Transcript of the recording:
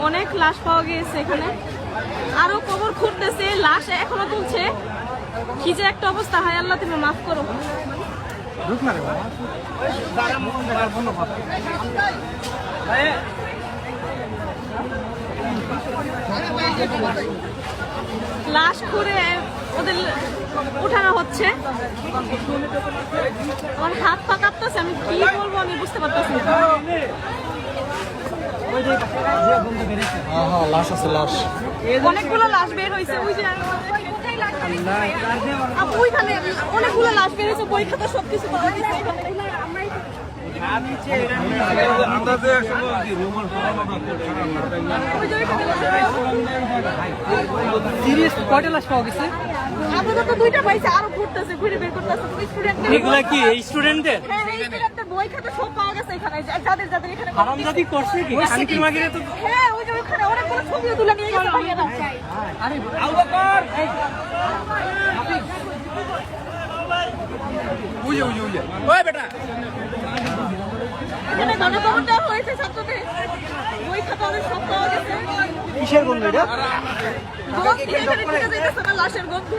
অনেক লাশ পাওয়া গিয়েছে এখানে, আরো কবর খুঁড়তেছে, লাশ এখনো তুলছে। কি যে একটা অবস্থা, হায় আল্লাহ তুমি মাফ করো। লাশ খুঁড়ে ওদের উঠানো হচ্ছে। আমার হাত পা কাঁপতেছে, আমি কি বলবো আমি বুঝতে পারতেছি না। লাশ আছে, লাশ অনেকগুলো লাশ বের হয়েছে, ওই যে ওইখানে অনেকগুলো লাশ বের হয়েছে, বই খাতা সবকিছু পাওয়া গেছে। কয়টা লাশ পাওয়া গেছে? আপাতত দুইটা পাইছে, আরো ঘুরতেছে, ঘুরে বের করতেছে। এগুলা কি স্টুডেন্টদের? হ্যাঁ, এই স্টুডেন্টদের বই খাতা সব পাওয়া গেছে এখানে, যাদের যাদের এখানে হারামজাদি করছে কি? শান্তির মাগিরে তো হ্যাঁ, ওই যে ওখানে অনেকগুলো ছবিও তুলে নিয়ে গেছে ভাইয়ারা। আরে আবুবকর উইয়ে ওই বেটা এখানে গণকবর দেওয়া হয়েছে ছাত্রদের, বই খাতা ওদের সব পাওয়া গেছে। কিসের গন্ধ এটা? গন্ধ দিয়ে এখানে ঢুকে যাইতেছে না, লাশের গন্ধ।